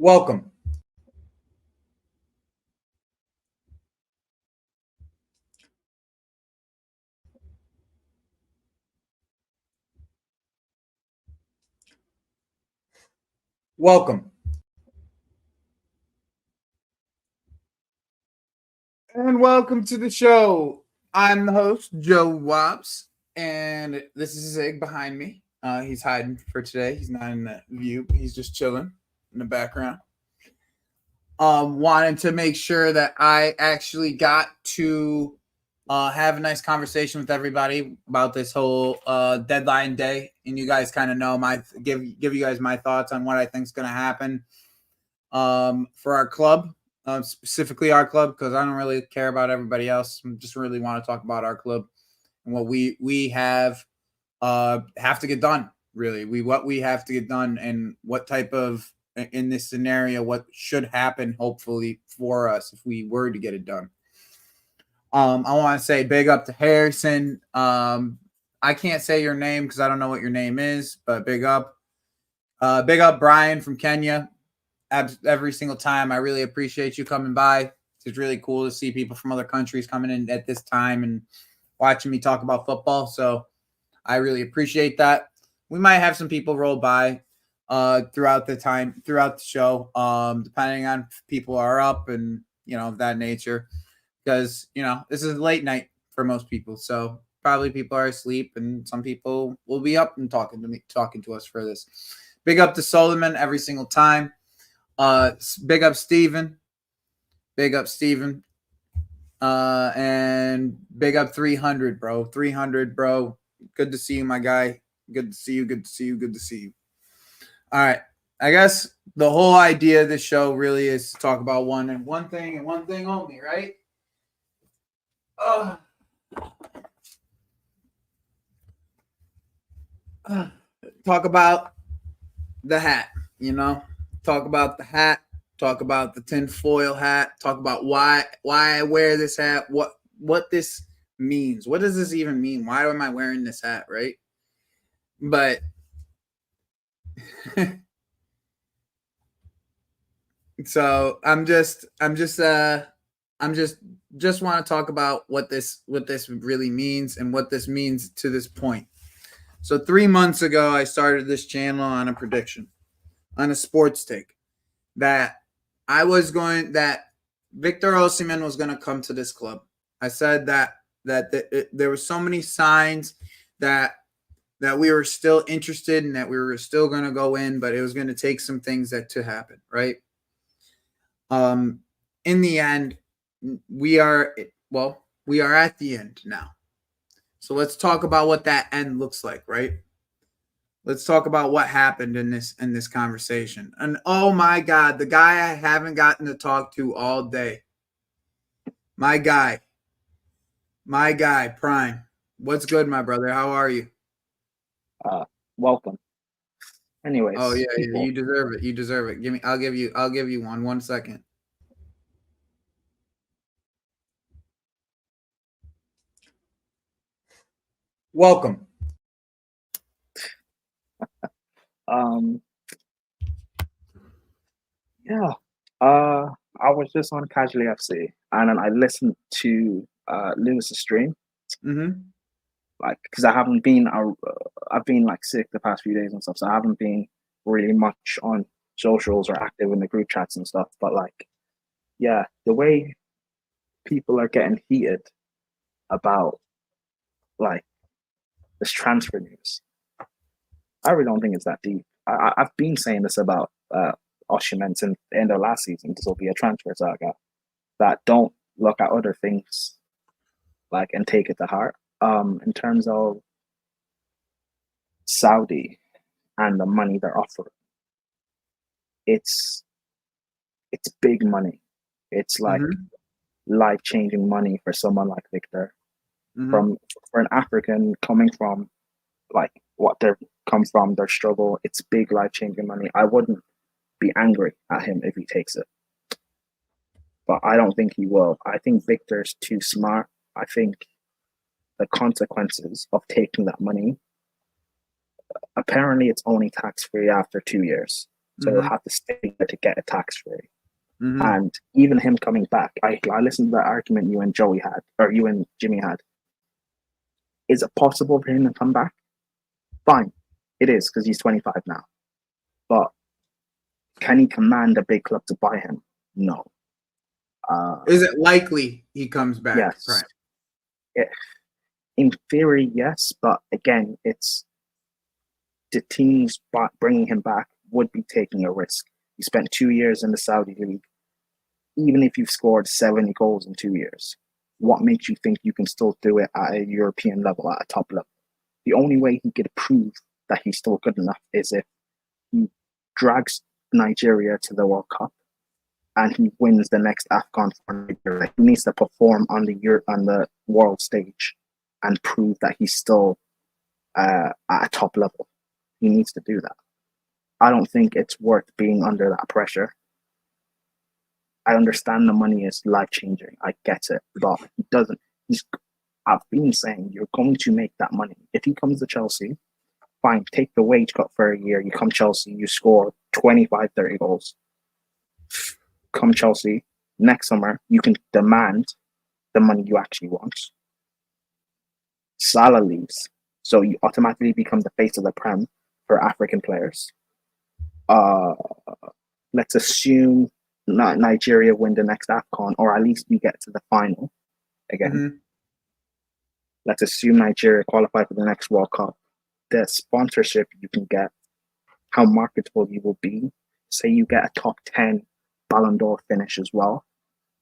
Welcome. Welcome. And welcome to the show. I'm the host, Joe Wops, and this is Zig behind me. He's hiding for today. He's not in the view. He's just chilling in the background. Wanted to make sure that I actually got to have a nice conversation with everybody about this whole deadline day, and you guys kind of know give you guys my thoughts on what I think is going to happen for our club, specifically our club, because I don't really care about everybody else. I just really want to talk about our club and what we have to get done. Really, what we have to get done and what type of in this scenario what should happen hopefully for us if we were to get it done. I want to say big up to Harrison. I can't say your name because I don't know what your name is, but big up. Big up Brian from Kenya. Every single time. I really appreciate you coming by. It's really cool to see people from other countries coming in at this time and watching me talk about football. So I really appreciate that. We might have some people roll by throughout the show, depending on if people are up and of that nature. Because this is late night for most people, so probably people are asleep, and some people will be up and talking to us for this. Big up to Solomon every single time. Big up Steven. Big up Steven. And big up 300, bro. 300, bro. Good to see you, my guy. Good to see you. Good to see you. Good to see you. All right. I guess the whole idea of this show really is to talk about one thing and one thing only, right? Talk about the hat, talk about the hat, talk about the tinfoil hat, talk about why I wear this hat, what this means. What does this even mean? Why am I wearing this hat, right? But so I'm just want to talk about what this really means and what this means to this point. So 3 months ago, I started this channel on a prediction, on a sports take, that Victor Osimhen was going to come to this club. I said that there were so many signs that we were still interested and that we were still going to go in, but it was going to take some things to happen, right? In the end, we are at the end now. So let's talk about what that end looks like, right? Let's talk about what happened in this conversation. And oh my God, the guy I haven't gotten to talk to all day. My guy, Prime. What's good, my brother? How are you? Welcome. Anyways. Oh yeah, you deserve it. You deserve it. I'll give you 1 second. Welcome. Yeah. I was just on Casually FC, and then I listened to Lewis's stream. Mm-hmm. Like, because I've been like sick the past few days and stuff, so I haven't been really much on socials or active in the group chats and stuff. But like, yeah, the way people are getting heated about like this transfer news, I really don't think it's that deep. I've been saying this about Osimhen since the end of last season. This will be a transfer saga. That don't look at other things like and take it to heart. In terms of Saudi and the money they're offering, it's big money. It's like life-changing money for someone like Victor. For an African coming from like what they're come from, their struggle, it's big life-changing money. I wouldn't be angry at him if he takes it, but I don't think he will. I think Victor's too smart. I think the consequences of taking that money, apparently it's only tax-free after 2 years. so he'll have to stay there to get a tax free. Mm-hmm. And even him coming back, I listened to that argument you and Joey had, or you and Jimmy had. Is it possible for him to come back? Fine, it is because he's 25 now. But can he command a big club to buy him? No. Is it likely he comes back? Yes. Right. In theory, yes, but again, it's the teams bringing him back would be taking a risk. He spent 2 years in the Saudi league. Even if you've scored 70 goals in 2 years, what makes you think you can still do it at a European level, at a top level? The only way he could prove that he's still good enough is if he drags Nigeria to the World Cup and he wins the next AFCON for Nigeria. He needs to perform on the world stage and prove that he's still at a top level. He needs to do that. I don't think it's worth being under that pressure. I understand the money is life-changing. I get it. But he doesn't. I've been saying you're going to make that money. If he comes to Chelsea, fine, take the wage cut for a year. You come Chelsea, you score 25, 30 goals. Come Chelsea, next summer, you can demand the money you actually want. Salah leaves. So you automatically become the face of the Prem for African players. Let's assume Nigeria win the next AFCON, or at least we get to the final again. Mm-hmm. Let's assume Nigeria qualify for the next World Cup. The sponsorship you can get, how marketable you will be. Say you get a top 10 Ballon d'Or finish as well.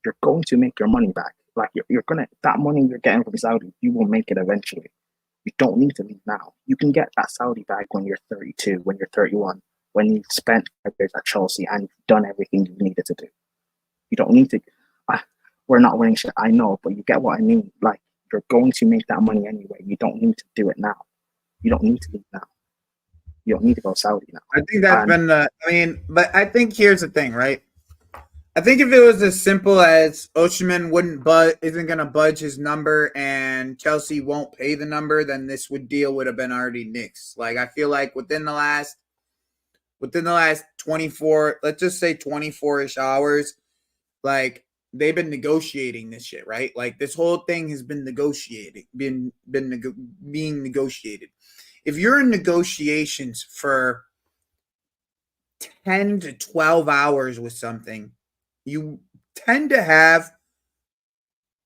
You're going to make your money back. Like you're gonna, that money you're getting from Saudi, you will make it eventually. You don't need to leave now. You can get that Saudi back when you're 32, when you're 31, when you've spent 5 years at Chelsea and you've done everything you needed to do. You don't need to. We're not winning shit, I know, but you get what I mean. Like, you're going to make that money anyway. You don't need to do it now. You don't need to leave now. You don't need to go Saudi now. I think that's been the. I mean, but I think here's the thing, right? I think if it was as simple as Osimhen isn't going to budge his number and Chelsea won't pay the number, then this deal would have been already nixed. Like, I feel like within the last 24, let's just say 24-ish hours, like, they've been negotiating this shit, right? Like, this whole thing has been being negotiated. If you're in negotiations for 10 to 12 hours with something, you tend to have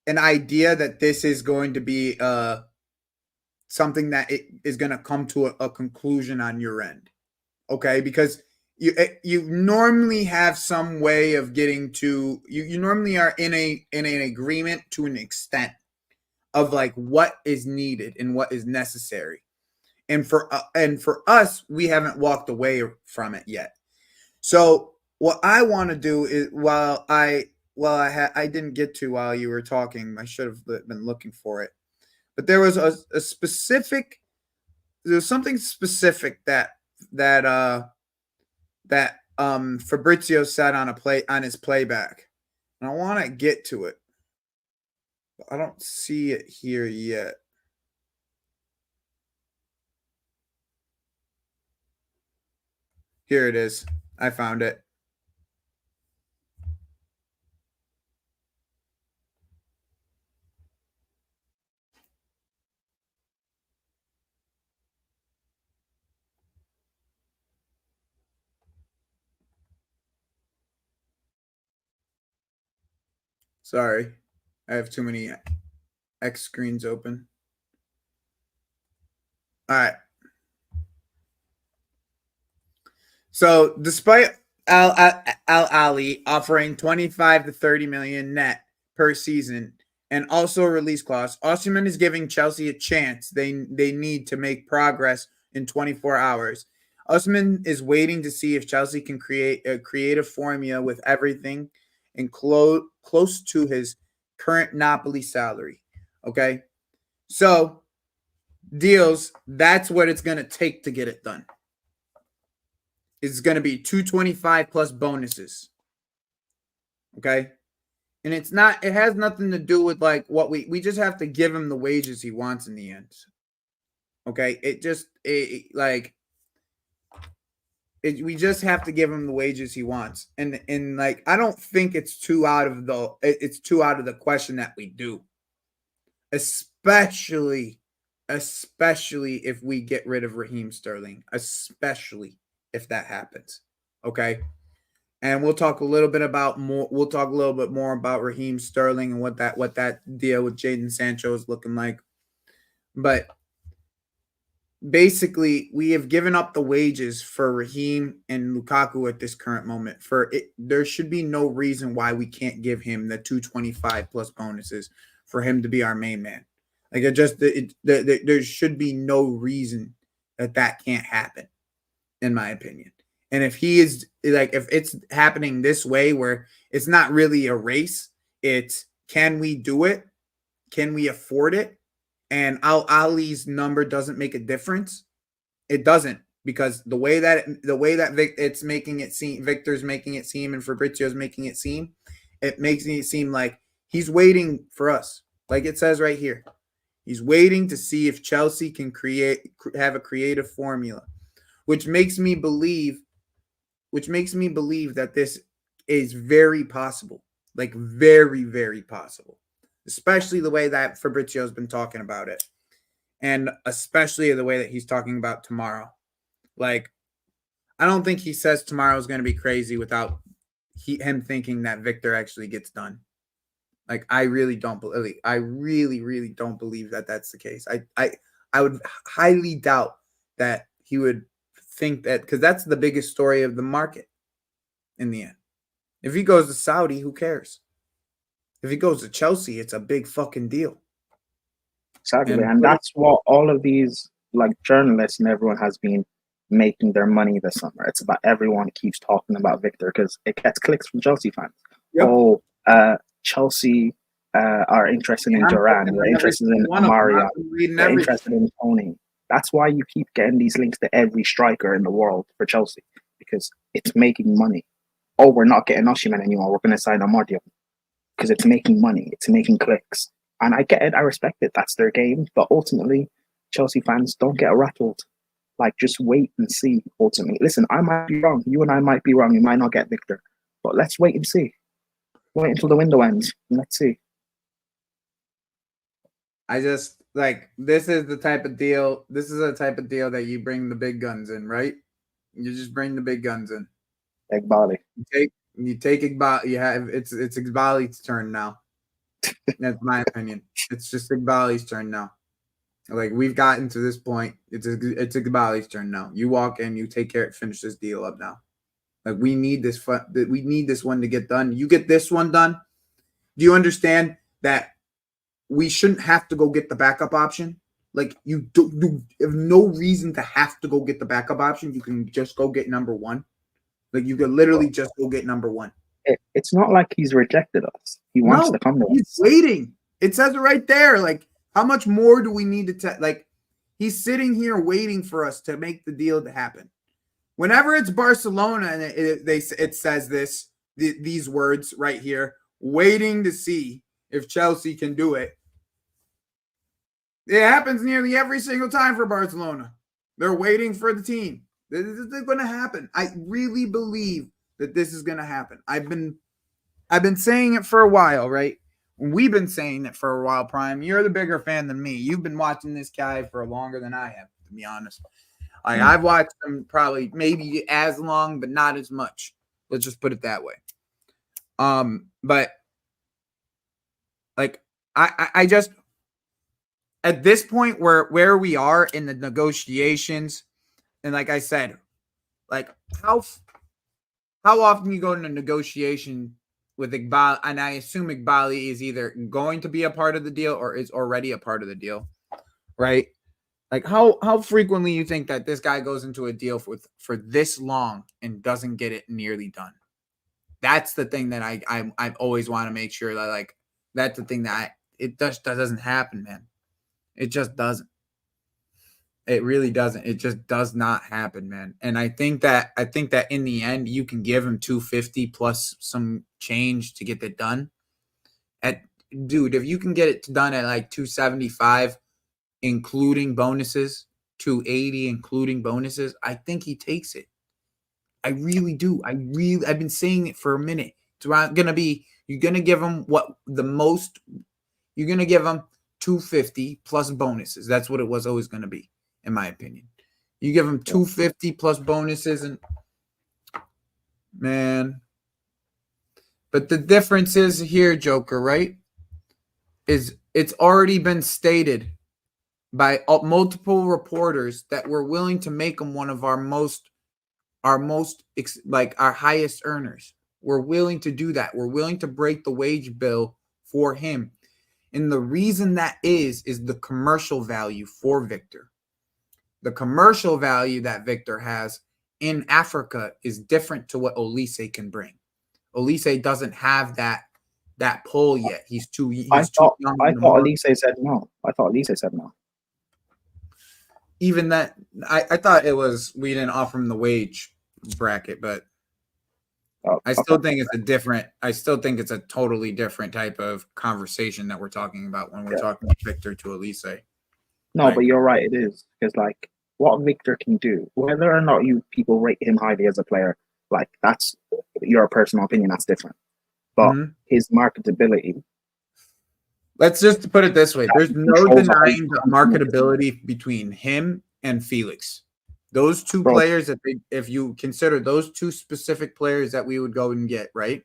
an idea that this is going to be something that it is going to come to a conclusion on your end, okay? Because you normally have some way of getting to you normally are in an agreement to an extent of like what is needed and what is necessary, and for us, we haven't walked away from it yet. So what I want to do is I didn't get to while you were talking. I should have been looking for it, but there was something specific that Fabrizio said on his playback, and I want to get to it, but I don't see it here yet. Here it is. I found it. Sorry, I have too many X screens open. All right. So, despite Al Ali offering 25 to 30 million net per season and also a release clause, Osimhen is giving Chelsea a chance they need to make progress in 24 hours. Osimhen is waiting to see if Chelsea can create a creative formula with everything and close to his current Napoli salary. Okay? So, deals, that's what it's going to take to get it done. It's going to be 225 plus bonuses. Okay? And it has nothing to do with like what we just have to give him the wages he wants in the end. Okay? Like we just have to give him the wages he wants, and like I don't think it's too out of the question that we do, especially if we get rid of Raheem Sterling, especially if that happens. Okay. And we'll talk a little bit more about Raheem Sterling and what that deal with Jadon Sancho is looking like. But basically, we have given up the wages for Raheem and Lukaku at this current moment. There should be no reason why we can't give him the 225 plus bonuses for him to be our main man. Like there should be no reason that can't happen, in my opinion. And if he is like, if it's happening this way where it's not really a race, it's can we do it? Can we afford it? And Ali's number doesn't make a difference. It doesn't, because the way that it's making it seem, Victor's making it seem, and Fabrizio's making it seem, it makes it seem like he's waiting for us. Like it says right here, he's waiting to see if Chelsea can have a creative formula, which makes me believe that this is very possible, like very, very possible, especially the way that Fabrizio's been talking about it, and especially the way that he's talking about tomorrow. Like, I don't think he says tomorrow is going to be crazy without him thinking that Victor actually gets done. Like, I really don't believe. I really, really don't believe that that's the case. I would highly doubt that he would think that, because that's the biggest story of the market in the end. If he goes to Saudi, who cares? If he goes to Chelsea, it's a big fucking deal. Exactly. And that's what all of these like journalists and everyone has been making their money this summer. It's about everyone keeps talking about Victor because it gets clicks from Chelsea fans. Yep. Chelsea are interested in Duran, they're interested in Mario, they're interested in Tony. That's why you keep getting these links to every striker in the world for Chelsea, because it's making money. Oh, we're not getting Osimhen anymore, we're going to sign Mario, because it's making money, it's making clicks. And I get it, I respect it, that's their game. But ultimately, Chelsea fans, don't get rattled. Like, just wait and see, ultimately. Listen, I might be wrong. You and I might be wrong. We might not get Victor. But let's wait and see. Wait until the window ends, and let's see. I just, like, this is the type of deal that you bring the big guns in, right? You just bring the big guns in. Igbali. You take Igbali. It's Igbali's turn now. That's my opinion. It's just Igbali's turn now. Like, we've gotten to this point. It's Igbali's turn now. You walk in, you take care, finish this deal up now. Like, we need this one to get done. You get this one done. Do you understand that we shouldn't have to go get the backup option? Like, you have no reason to have to go get the backup option. You can just go get number one. Like, you could literally just go get number one. It's not like he's rejected us. He wants to come to us. He's waiting. It says it right there. Like, how much more do we need to like, he's sitting here waiting for us to make the deal to happen. Whenever it's Barcelona and it says these words right here, waiting to see if Chelsea can do it. It happens nearly every single time for Barcelona. They're waiting for the team. This is going to happen. I really believe that this is going to happen. I've been saying it for a while, right? We've been saying it for a while, Prime. You're the bigger fan than me. You've been watching this guy for longer than I have, to be honest. Like, I've watched him probably maybe as long, but not as much. Let's just put it that way. But like, I just, at this point where we are in the negotiations, and like I said, like how often you go into negotiation with Iqbal, and I assume Iqbali is either going to be a part of the deal or is already a part of the deal, right? Like, how frequently you think that this guy goes into a deal for this long and doesn't get it nearly done? That's the thing that I always want to make sure that, like, that's the thing that it just doesn't happen, man. It just doesn't. It really doesn't. It just does not happen, man. And I think that in the end, you can give him 250 plus some change to get it done. Dude, if you can get it done at like 275, including bonuses, 280 including bonuses, I think he takes it. I really do. I've been saying it for a minute. It's around gonna be. You're gonna give him what the most. You're gonna give him 250 plus bonuses. That's what it was always gonna be, in my opinion. You give him 250 plus bonuses, and man. But the difference is here, Joker, right? Is it's already been stated by multiple reporters that we're willing to make him one of our like our highest earners. We're willing to do that. We're willing to break the wage bill for him. And the reason that is the commercial value for Victor. The commercial value that Victor has in Africa is different to what Olise can bring. Olise doesn't have that pull yet. He's too young. I thought Elise said no. Even that, I thought it was we didn't offer him the wage bracket, but I still think it's a different. I still think it's a totally different type of conversation that we're talking about when we're talking Victor to Elise. No, but you're right. It is because like what Victor can do, whether or not people rate him highly as a player, like that's your personal opinion. That's different. But his marketability. Let's just put it this way: there's no denying the marketability between him and Felix. Those two players, if you consider those two specific players that we would go and get, right?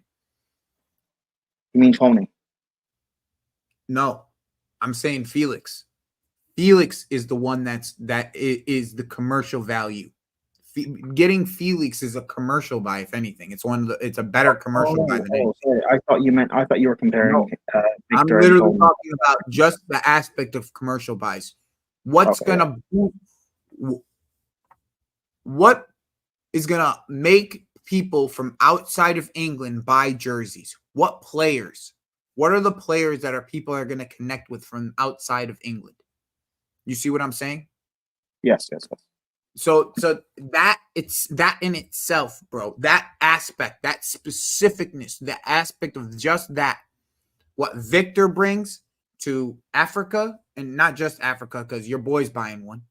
You mean Tony? No, I'm saying Felix. Felix is the one that is the commercial value. Getting Felix is a commercial buy, if anything. It's a better commercial buy than anything. Sorry. I thought you were comparing. No, Victor I'm literally talking about just the aspect of commercial buys. What is gonna make people from outside of England buy jerseys? What players? What are the players that people are gonna connect with from outside of England? You see what I'm saying? Yes. So that it's that in itself, bro. That aspect, that specificness, the aspect of just that, what Victor brings to Africa, and not just Africa, because your boy's buying one,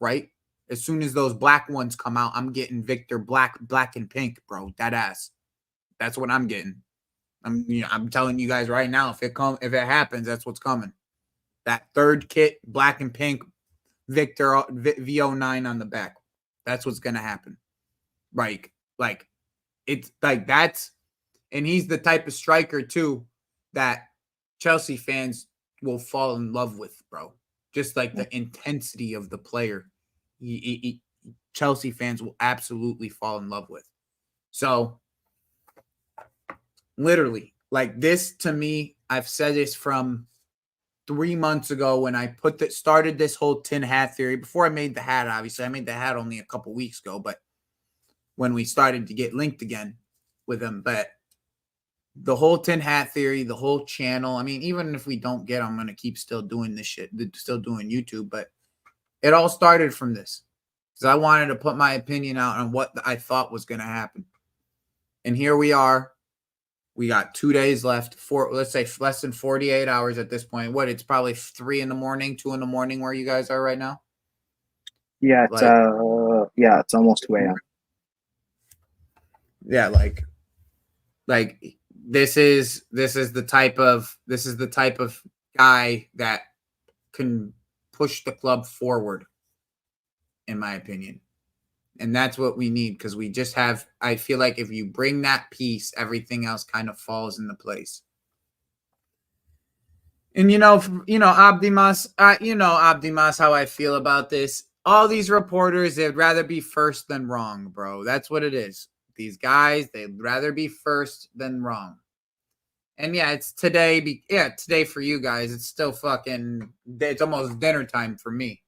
right? As soon as those black ones come out, I'm getting Victor black and pink, bro. That ass. That's what I'm getting. I'm telling you guys right now, if it happens, that's what's coming. That third kit, black and pink, Victor V09 on the back. That's what's gonna happen. Like it's like that's, and he's the type of striker too that Chelsea fans will fall in love with, bro. Just like the intensity of the player, Chelsea fans will absolutely fall in love with. So, literally, like this to me, I've said this from 3 months ago when I started this whole tin hat theory. Before I made the hat, obviously, I made the hat only a couple weeks ago, but when we started to get linked again with him, but the whole tin hat theory, the whole channel. I mean, even if we don't get, I'm gonna keep still doing this shit, still doing YouTube. But it all started from this because I wanted to put my opinion out on what I thought was gonna happen, and here we are. We got 2 days left. Let's say less than 48 hours at this point. What? It's probably 3 in the morning, 2 in the morning where you guys are right now. Yeah, it's it's almost 2 a.m. Yeah, like this is the type of guy that can push the club forward, in my opinion. And that's what we need, because we just have, I feel like if you bring that piece, everything else kind of falls into place. And Abdimas, Abdimas, how I feel about this. All these reporters, they'd rather be first than wrong, bro. That's what it is. These guys, they'd rather be first than wrong. And yeah, it's today. Today for you guys, it's still it's almost dinner time for me.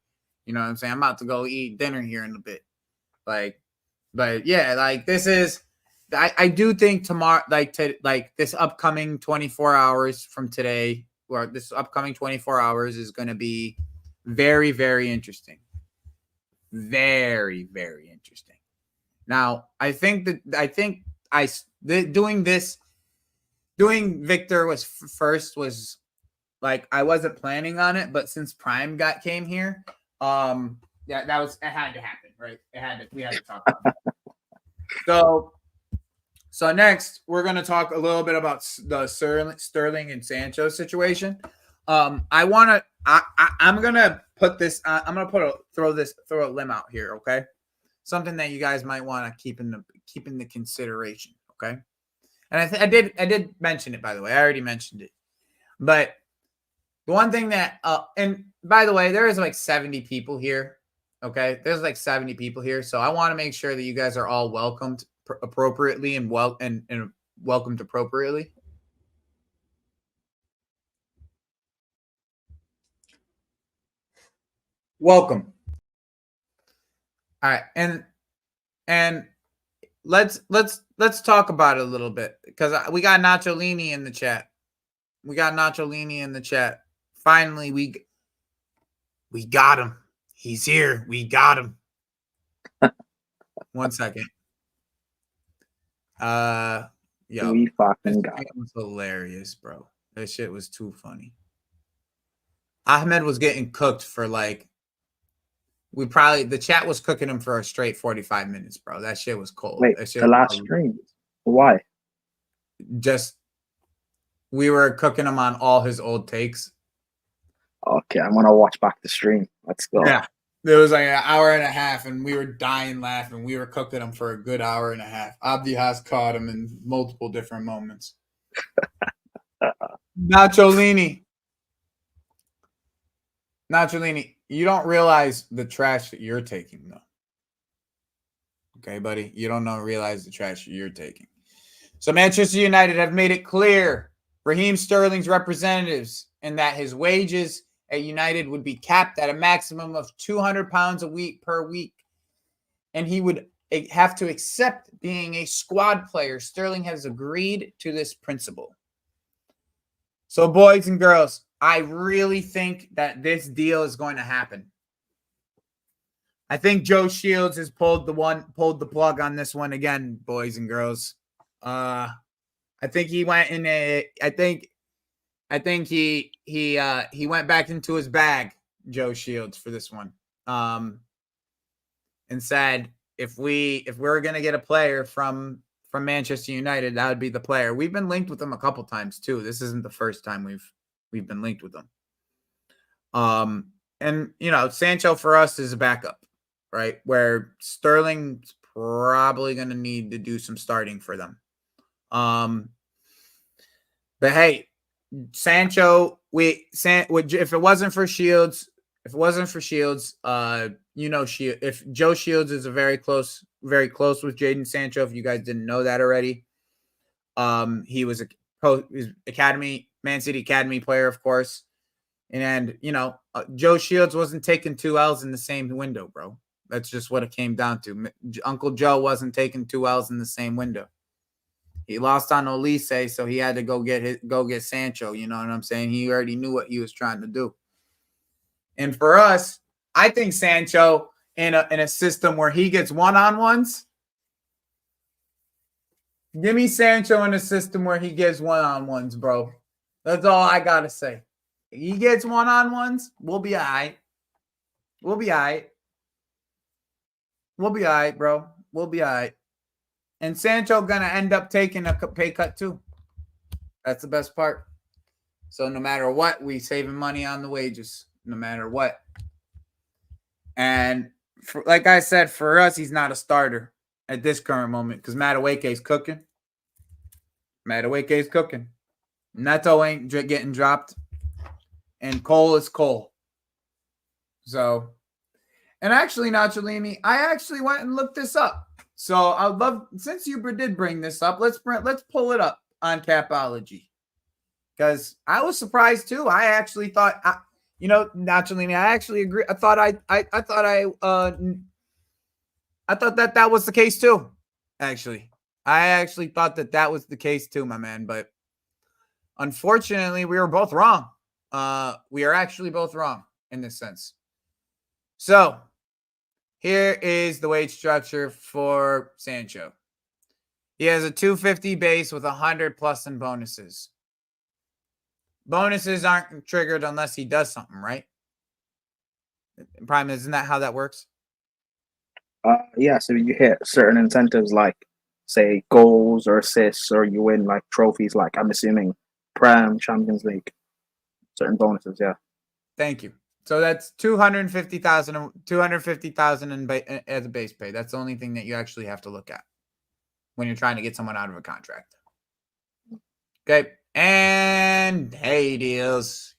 You know what I'm saying? I'm about to go eat dinner here in a bit. But yeah, like this is, I do think tomorrow, this upcoming 24 hours from today, or this upcoming 24 hours is going to be very, very interesting. Very, very interesting. Now, doing Victor was first was like, I wasn't planning on it, but since Prime came here, it had to happen, right? We had to talk about it. So next, we're going to talk a little bit about the Sterling and Sancho situation. I want to. I'm going to put this. I'm going to throw a limb out here. Okay, something that you guys might want to keep in the consideration. Okay, and I did mention it, by the way. I already mentioned it, but the one thing that and by the way, there is like 70 people here. Okay, there's like 70 people here, so I want to make sure that you guys are all welcomed appropriately and welcomed appropriately. Welcome. All right, and let's talk about it a little bit because we got Nacholini in the chat. Finally, we got him. He's here. We got him. 1 second. Yo, We fucking this got shit was hilarious, bro. That shit was too funny. Ahmed was getting cooked for like the chat was cooking him for a straight 45 minutes, bro. That shit was cold. Wait, That shit the last stream. Why? Just we were cooking him on all his old takes. Okay, I'm gonna watch back the stream. Let's go. Yeah. There was like an hour and a half, and we were dying laughing. We were cooking him for a good hour and a half. Abdi has caught him in multiple different moments. Nacholini, you don't realize the trash that you're taking, though. Okay, buddy? You don't realize the trash that you're taking. So Manchester United have made it clear, Raheem Sterling's representatives, and that his wages at United would be capped at a maximum of £200 a week per week. And he would have to accept being a squad player. Sterling has agreed to this principle. So, boys and girls, I really think that this deal is going to happen. I think Joe Shields has pulled the plug on this one again, boys and girls. I think he went in a. I think he went back into his bag, Joe Shields, for this one, and said if we're gonna get a player from Manchester United, that would be the player. We've been linked with them a couple times too. This isn't the first time we've been linked with them. And Sancho for us is a backup, right? Where Sterling's probably gonna need to do some starting for them. But hey, Sancho, if it wasn't for Shields, if Joe Shields is very close with Jadon Sancho, if you guys didn't know that already. He was Man City Academy player, of course. And Joe Shields wasn't taking 2 L's in the same window, bro. That's just what it came down to. Uncle Joe wasn't taking 2 L's in the same window. He lost on Olise, so he had to go get Sancho. You know what I'm saying? He already knew what he was trying to do. And for us, I think Sancho in a system where he gets one-on-ones. Give me Sancho in a system where he gets one-on-ones, bro. That's all I gotta say. He gets one-on-ones, we'll be all right. We'll be all right. We'll be all right, bro. We'll be all right. And Sancho gonna end up taking a pay cut too. That's the best part. So no matter what, we saving money on the wages. No matter what. And like I said, for us, he's not a starter at this current moment because Madueke's cooking. Neto ain't getting dropped. And Cole is Cole. So, and actually, Nacholini, I actually went and looked this up. So I would love, since you did bring this up, let's pull it up on Capology. Because I was surprised too. I actually thought, Nacholini, I actually agree. I thought that was the case too. Actually, I actually thought that was the case too, my man. But unfortunately, we were both wrong. We are actually both wrong in this sense. So here is the wage structure for Sancho. He has a 250 base with 100 plus in bonuses. Bonuses aren't triggered unless he does something, right? Prime, isn't that how that works? Yeah, so you hit certain incentives like, say, goals or assists, or you win like trophies, like I'm assuming Prem, Champions League, certain bonuses. Yeah. Thank you. So that's 250,000, 250,000 as a base pay. That's the only thing that you actually have to look at when you're trying to get someone out of a contract. Okay. And hey, Deals,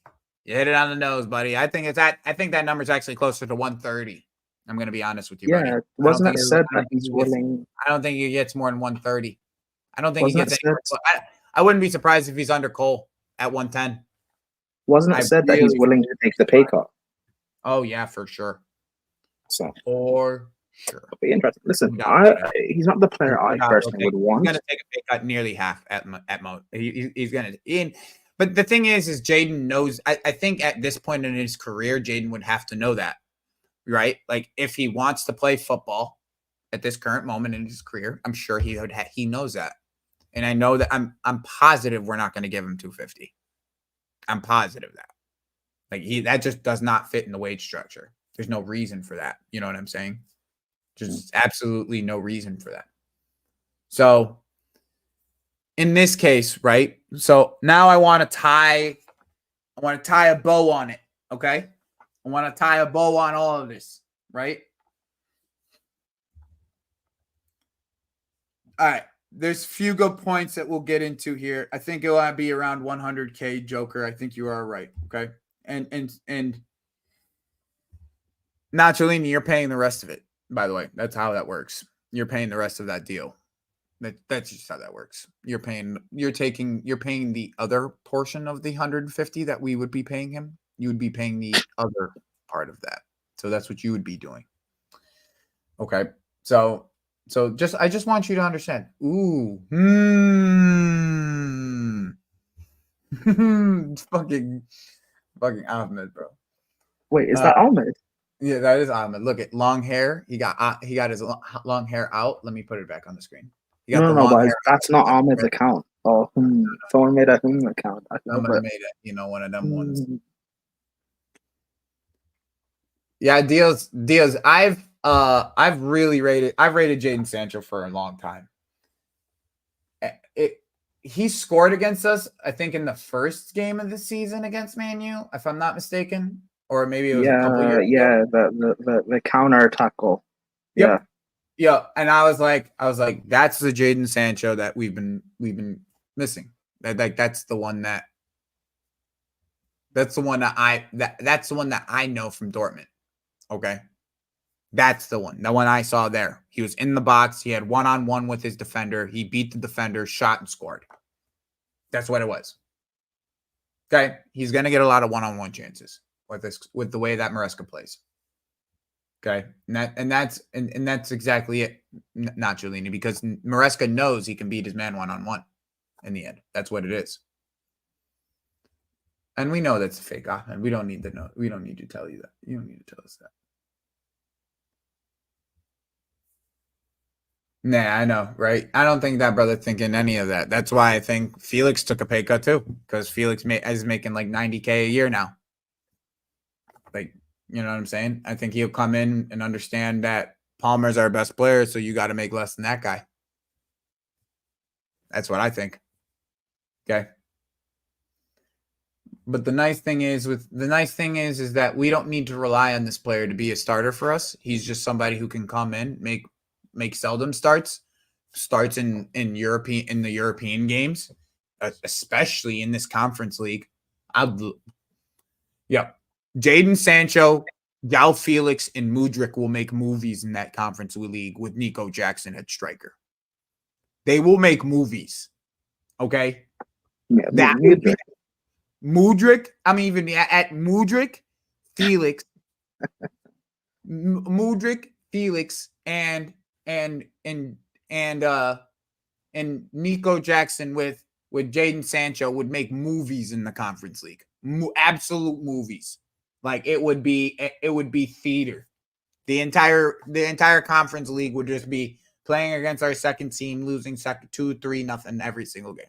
you hit it on the nose, buddy. I think that number's actually closer to 130. I'm going to be honest with you, buddy. Yeah, wasn't it said that he's willing? I don't think he gets more than 130. I don't think he Wasn't gets it said? anywhere. I wouldn't be surprised if he's under Cole at 110. Wasn't it said that he's willing to take the pay cut? Oh yeah, for sure. So for sure, it'll be interesting. Listen, he's not the player I personally would want. He's going to take a pay cut nearly half at most. He's going to. But the thing is Jaden knows. I think at this point in his career, Jaden would have to know that, right? Like if he wants to play football at this current moment in his career, I'm sure he knows that, and I know that I'm positive we're not going to give him 250. I'm positive that. That just does not fit in the wage structure. There's no reason for that. You know what I'm saying? Just absolutely no reason for that. So in this case, right? So now I want to tie a bow on it. Okay. I want to tie a bow on all of this, right? All right. There's a few good points that we'll get into here. I think it'll be around 100K, Joker. I think you are right. Okay. And Nacholini, you're paying the rest of it, by the way. That's how that works. You're paying the rest of that deal. That's just how that works. You're paying the other portion of the 150 that we would be paying him. You would be paying the other part of that. So that's what you would be doing. Okay. So I just want you to understand. Ooh. fucking Ahmed, bro. Wait, is that Ahmed? Yeah, that is Ahmed. Look at long hair. He got his long hair out. Let me put it back on the screen. No, but that's not Ahmed's account. Oh, someone made a account. Someone made it. One of them ones. Yeah, deals. I've rated Jadon Sancho for a long time. He scored against us, I think, in the first game of the season against Man U, if I'm not mistaken, or maybe it was a couple years ago. The counter attack goal. Yep. Yeah, and I was like, that's the Jadon Sancho that we've been missing. That's the one that I know from Dortmund. Okay. That's the one I saw there. He was in the box. He had one-on-one with his defender. He beat the defender, shot and scored. That's what it was. Okay. He's going to get a lot of one-on-one chances with the way that Maresca plays. Okay. And that's exactly it. Not Giuliani, because Maresca knows he can beat his man one-on-one in the end. That's what it is. And we know that's a fake off, and we don't need to know. We don't need to tell you that. You don't need to tell us that. Nah, I know, right? I don't think that brother thinking any of that. That's why I think Felix took a pay cut too, because Felix is making like 90K a year now. Like, you know what I'm saying? I think he'll come in and understand that Palmer's our best player, so you got to make less than that guy. That's what I think. Okay. But the nice thing is that we don't need to rely on this player to be a starter for us. He's just somebody who can come in, make seldom starts in the European games, especially in this conference league. Jadon Sancho, Gal Felix, and Mudryk will make movies in that conference league with Nico Jackson at striker. They will make movies. Okay. Yeah, Mudryk. I'm even at Mudryk, Felix, Mudryk, Felix, and Nico Jackson with Jadon Sancho would make movies in the conference league. Absolute movies. Like it would be theater. The entire conference league would just be playing against our second team, losing 2-3-0 every single game.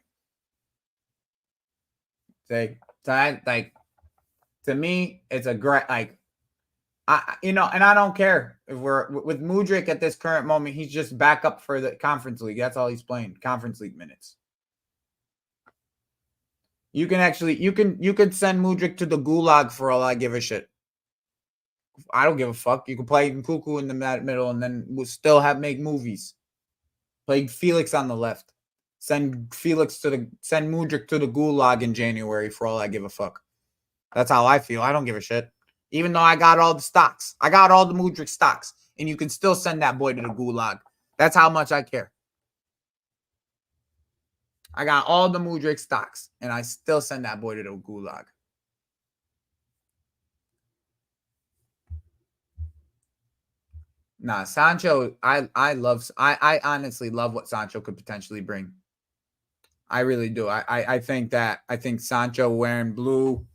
To me, it's a great and I don't care if we're with Mudryk at this current moment. He's just backup for the Conference League. That's all he's playing, Conference League minutes. You can actually you could send Mudryk to the gulag for all I give a shit. I don't give a fuck. You can play Nkunku in the middle, and then we'll still make movies. Play Felix on the left. Send Mudryk to the gulag in January for all I give a fuck. That's how I feel. I don't give a shit. Even though I got all the stocks. I got all the Mudryk stocks. And you can still send that boy to the gulag. That's how much I care. I got all the Mudryk stocks. And I still send that boy to the gulag. Nah, Sancho, I honestly love what Sancho could potentially bring. I really do. I think Sancho wearing blue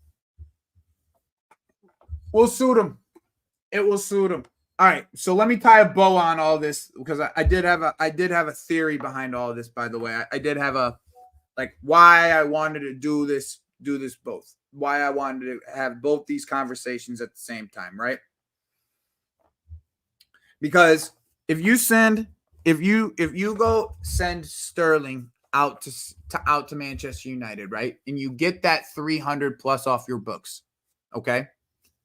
will suit him. It will suit him. All right, so let me tie a bow on all this because I did have a theory behind all this. By the way, I did have a why I wanted to do this both. Why I wanted to have both these conversations at the same time, right? Because if you go send Sterling out to Manchester United, right? And you get that 300 plus off your books. Okay?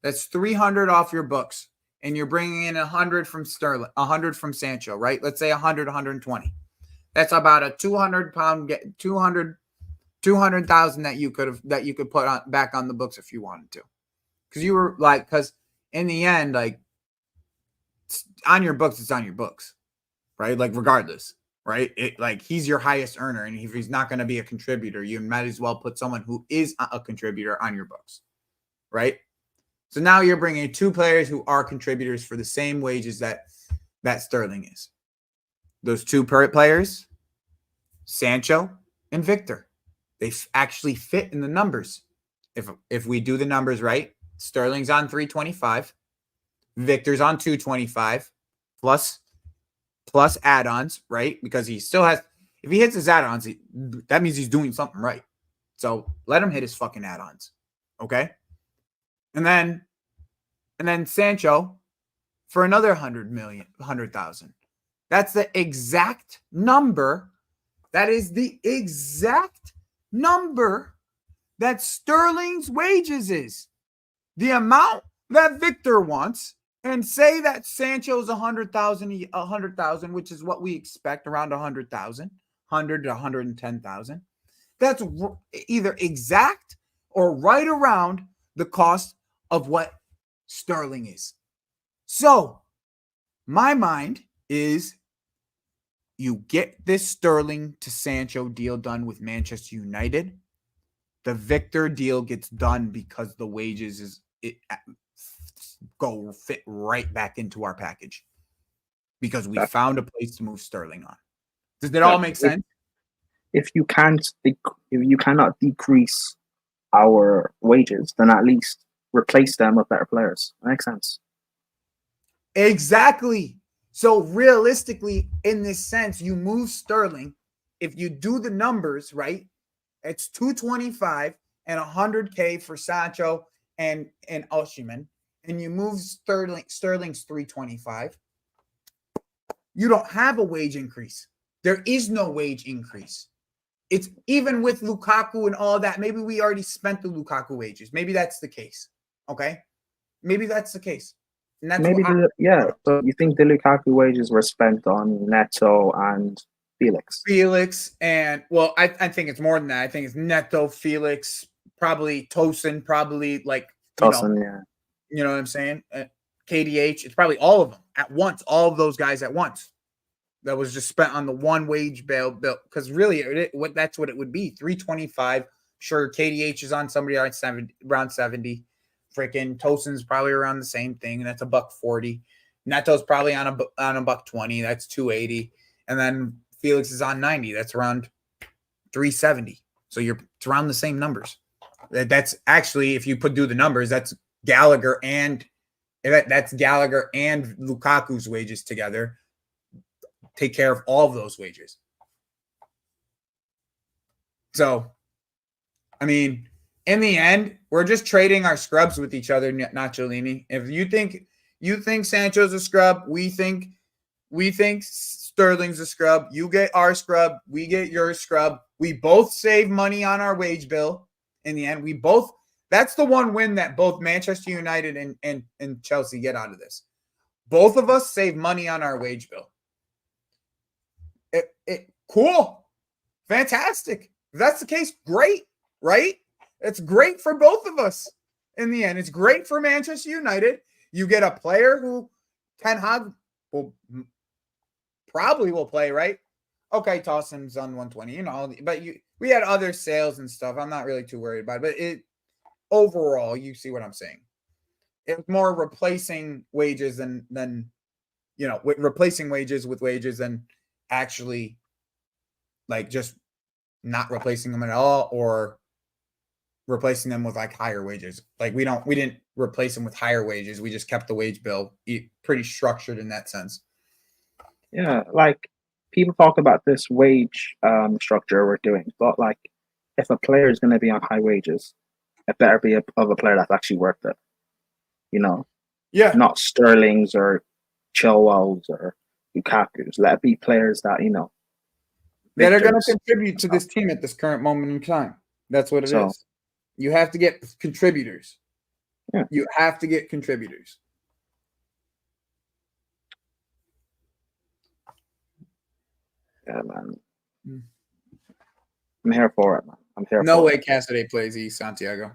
That's 300 off your books. And you're bringing in 100 from Sterling, 100 from Sancho, right? Let's say 100, 120. That's about a 200,000 that you could put back on the books if you wanted to. Because in the end, like, on your books, it's on your books, right? Like, regardless, right? He's your highest earner, and if he's not going to be a contributor, you might as well put someone who is a contributor on your books, right? So now you're bringing two players who are contributors for the same wages that Sterling is. Those two players, Sancho and Victor, they actually fit in the numbers. If we do the numbers right, Sterling's on 325. Victor's on 225 plus add-ons, right? Because he still has, if he hits his add-ons, that means he's doing something right. So let him hit his fucking add-ons. Okay? And then Sancho for another 100,000. That's the exact number. That is the exact number that Sterling's wages is. The amount that Victor wants, and say that Sancho's 100,000, which is what we expect, around 100,000, 100 to 110,000. That's either exact or right around the cost of what Sterling is. So, my mind is you get this Sterling to Sancho deal done with Manchester United. The Victor deal gets done because the wages go fit right back into our package because we found a place to move Sterling on. Does that all make sense? If you cannot decrease our wages, then at least replace them with better players. That makes sense. Exactly. So realistically, in this sense, you move Sterling. If you do the numbers right, it's 225 and 100K for Sancho and Osimhen, and you move Sterling's 325. You don't have a wage increase. There is no wage increase. It's even with Lukaku and all that. Maybe we already spent the Lukaku wages. Maybe that's the case. Okay, maybe that's the case. And that's So you think the Lukaku wages were spent on Neto and Felix? And I think it's more than that. I think it's Neto, Felix, probably Tosin, probably Tosin, yeah. You know what I'm saying? KDH. It's probably all of them at once. All of those guys at once. That was just spent on the one wage bill. Because really, that's what it would be. 325. Sure, KDH is on somebody around 70. Freaking Tosin's probably around the same thing. That's $140. Neto's probably on a $120. That's 280. And then Felix is on 90. That's around 370. So it's around the same numbers. That's actually, if you do the numbers, that's Gallagher and Lukaku's wages together. Take care of all of those wages. So, I mean, in the end, we're just trading our scrubs with each other, Nacholini. If you think You think Sancho's a scrub. We think Sterling's a scrub. You get our scrub. We get your scrub. We both save money on our wage bill in the end. We both, that's the one win that both Manchester United and Chelsea get out of this. Both of us save money on our wage bill. Cool. Fantastic. If that's the case, great, right? It's great for both of us in the end. It's great for Manchester United. You get a player who Ten Hag probably will play, right? Okay, Towson's on 120, but we had other sales and stuff. I'm not really too worried about it, but overall, you see what I'm saying. It's more replacing wages than replacing wages with wages than actually like just not replacing them at all or replacing them with like higher wages. Like we didn't replace them with higher wages. We just kept the wage bill pretty structured in that sense. Yeah, like people talk about this wage structure we're doing, but like if a player is going to be on high wages, it better be of a player that's actually worth it. Yeah, not Sterling's or Chilwell's or Lukaku's. Let it be players that that are going to contribute to this team at this current moment in time. That's what it is. You have to get contributors. Yeah. You have to get contributors. Yeah, man. I'm here for it, man. I'm here no for way it. Cassidy plays East Santiago.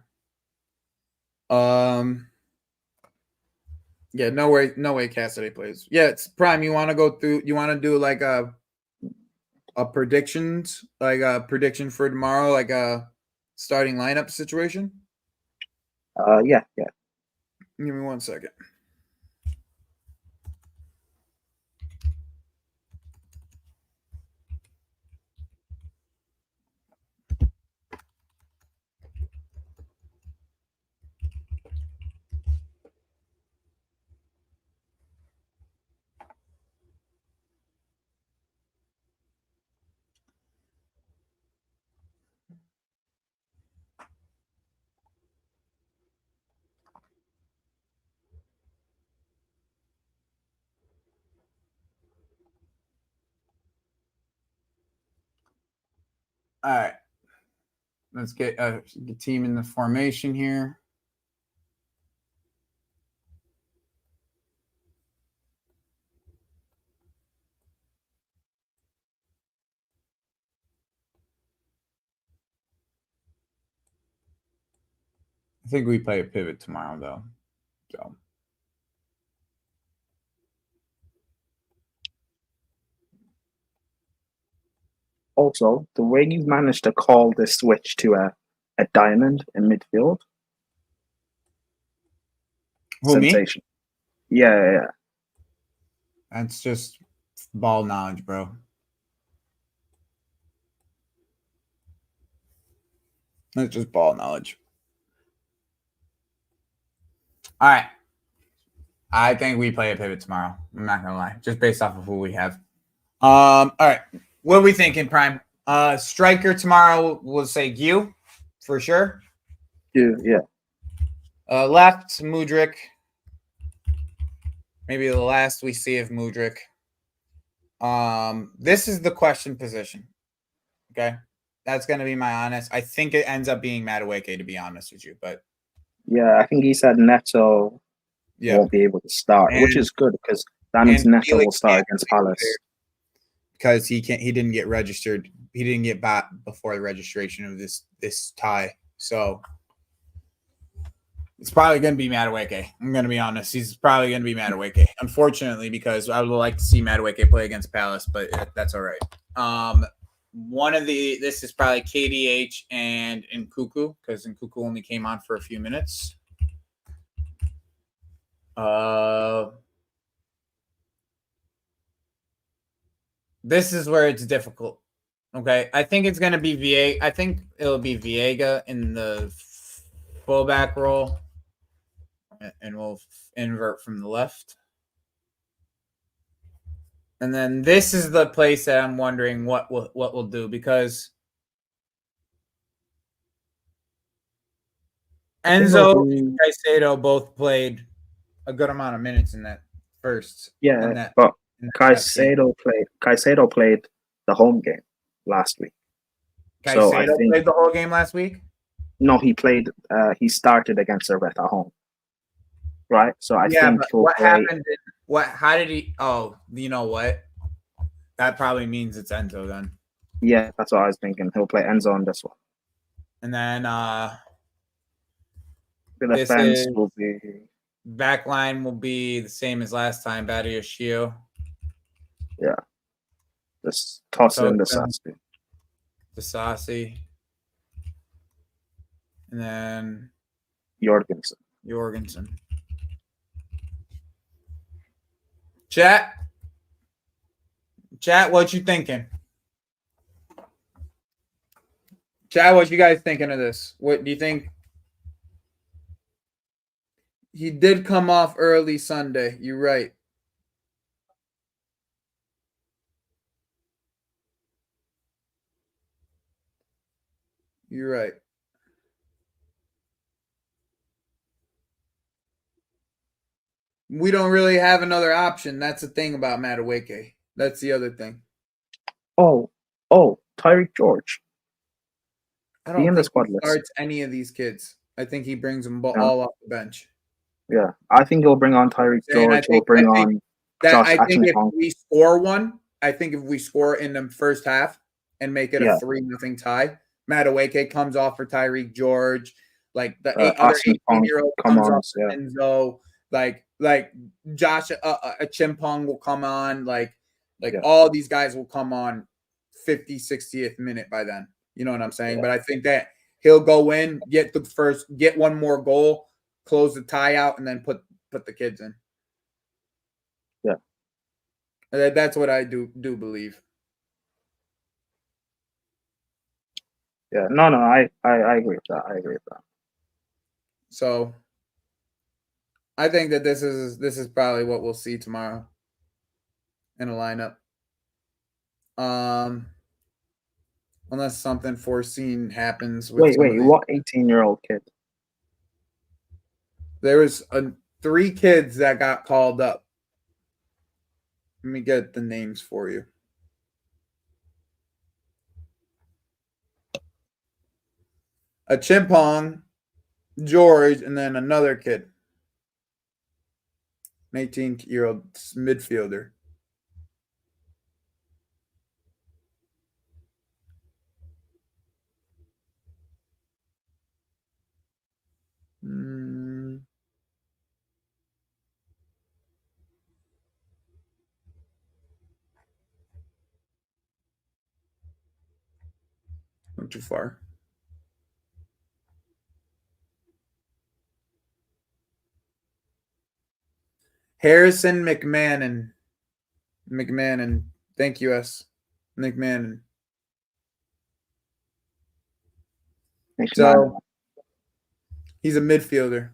Yeah, no way Cassidy plays. Yeah, it's Prime. You want to go through, you want to do like a predictions, like a prediction for tomorrow, like a starting lineup situation? Yeah. Give me 1 second. All right. Let's get the team in the formation here. I think we play a pivot tomorrow, though. So. Also, the way you've managed to call this switch to a diamond in midfield, sensation. Yeah. That's just ball knowledge, bro. That's just ball knowledge. All right. I think we play a pivot tomorrow. I'm not gonna lie, just based off of who we have. All right. What are we thinking, Prime? Striker tomorrow, we'll say Gyu for sure. Yeah. Left, Mudryk. Maybe the last we see of Mudryk. This is the question position. Okay. That's going to be my honest. I think it ends up being Madueke, to be honest with you. But yeah, I think he said Neto won't be able to start, which is good because that means Neto will start against Palace. Because he didn't get registered. He didn't get back before the registration of this tie. So it's probably going to be Madueke. I'm going to be honest. He's probably going to be Madueke. Unfortunately, because I would like to see Madueke play against Palace, but that's all right. This is probably KDH and Nkuku, because Nkuku only came on for a few minutes. This is where it's difficult. Okay, I think it's going to be Viega. I think it'll be Viega in the fullback role, and we'll invert from the left. And then this is the place that I'm wondering what we'll do, because Enzo and Caicedo both played a good amount of minutes in that first. Yeah, In that, but in that last game. Caicedo played the home game last week. So I Caicedo think played the whole game last week. no, he played. He started against Servette at home, right? So I Yeah, think but he'll what play. happened? What? How did he? Oh, you know what? That probably means it's Enzo then. Yeah, that's what I was thinking. He'll play Enzo on this one. And then The this defense is will be back line will be the same as last time. Badiashio, yeah. Just toss in the Tosin, Sassi. Disasi, and then Jorgensen. Jorgensen. Chat, what you thinking? Chat, what you guys thinking of this? What do you think? He did come off early Sunday. You're right. You're right. We don't really have another option. That's the thing about Madueke. That's the other thing. Oh, Tyreek George. I Be don't in the think he squad list. starts any of these kids. I think he brings them Yeah. all off the bench. Yeah, I think he'll bring on Tyreek George. He'll bring on Josh if Achimpong. we score one, I think if we score in the first half and make it a Yeah. 3-0 tie, Madueke comes off for Tyreek George. Like the other Achimpong 18-year-old come comes on, off for yeah. Enzo. Like Josh Chimpong will come on. Like Yeah. all these guys will come on 50, 60th minute by then. You know what I'm saying? Yeah. But I think that he'll go in, get one more goal, close the tie out, and then put the kids in. Yeah. That's what I do believe. Yeah. No, I agree with that. I agree with that. So I think that this is probably what we'll see tomorrow in a lineup. Unless something foreseen happens with Wait, what 18-year-old kid? There was 3 kids that got called up. Let me get the names for you. A Chimpong, George, and then another kid. An 18-year-old midfielder. Not too far. Harrison McMahon. Thank you, S. McMahon. So he's a midfielder.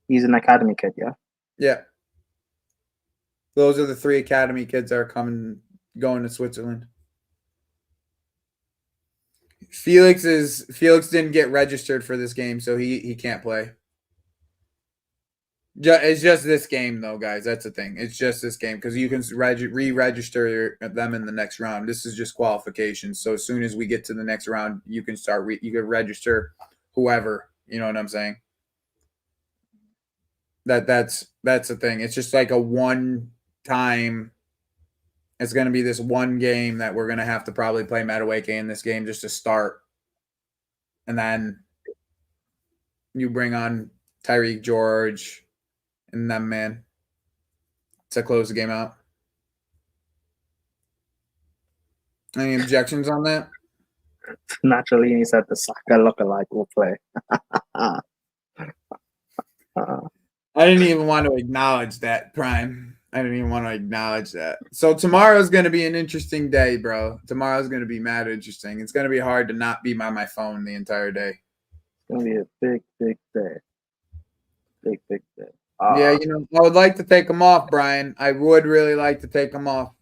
He's an academy kid, yeah? Yeah. Those are the 3 academy kids that are going to Switzerland. Felix didn't get registered for this game, so he can't play. It's just this game, though, guys. That's the thing. It's just this game because you can re-register them in the next round. This is just qualifications. So as soon as we get to the next round, you can start. You can register whoever. You know what I'm saying? That's the thing. It's just like a one time. It's going to be this one game that we're going to have to probably play Madueke in this game just to start, and then you bring on Tyreek George and them man to close the game out. Any objections on that? Naturally, he said the Saka lookalike will play. I didn't even want to acknowledge that, Prime. I didn't even want to acknowledge that. So tomorrow's going to be an interesting day, bro. Tomorrow's going to be mad interesting. It's going to be hard to not be by my phone the entire day. It's going to be a big, big day. Big, big day. Yeah, I would like to take them off, Brian. I would really like to take them off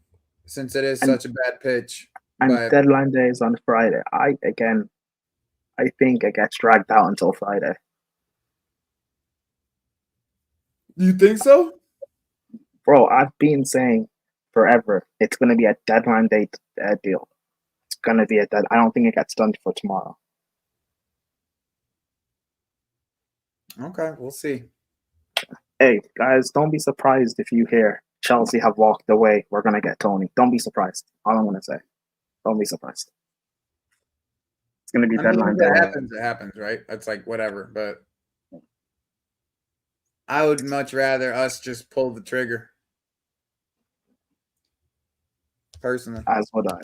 since it is such a bad pitch. And deadline day is on Friday. I think it gets dragged out until Friday. You think so? Bro, I've been saying forever it's going to be a deadline date deal. It's going to be a dead. I don't think it gets done for tomorrow. Okay, we'll see. Hey, guys, don't be surprised if you hear Chelsea have walked away. We're going to get Tony. Don't be surprised. All I'm going to say. Don't be surprised. It's going to be I mean, deadline if day. it happens, right? That's like whatever. But I would much rather us just pull the trigger. Personally. As would I.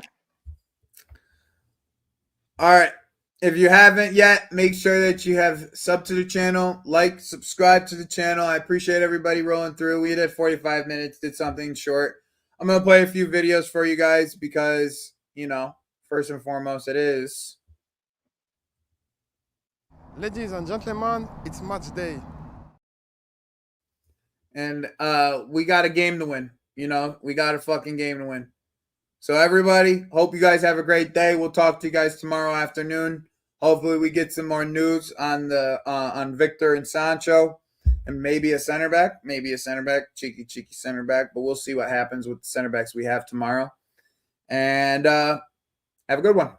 All right. If you haven't yet, make sure that you have sub to the channel, like, subscribe to the channel. I appreciate everybody rolling through. We did 45 minutes, did something short. I'm going to play a few videos for you guys because, you know, first and foremost, it is. Ladies and gentlemen, it's match day. And we got a game to win. You know, we got a fucking game to win. So everybody, hope you guys have a great day. We'll talk to you guys tomorrow afternoon. Hopefully we get some more news on the on Victor and Sancho, and maybe a center back, cheeky center back. But we'll see what happens with the center backs we have tomorrow. And have a good one.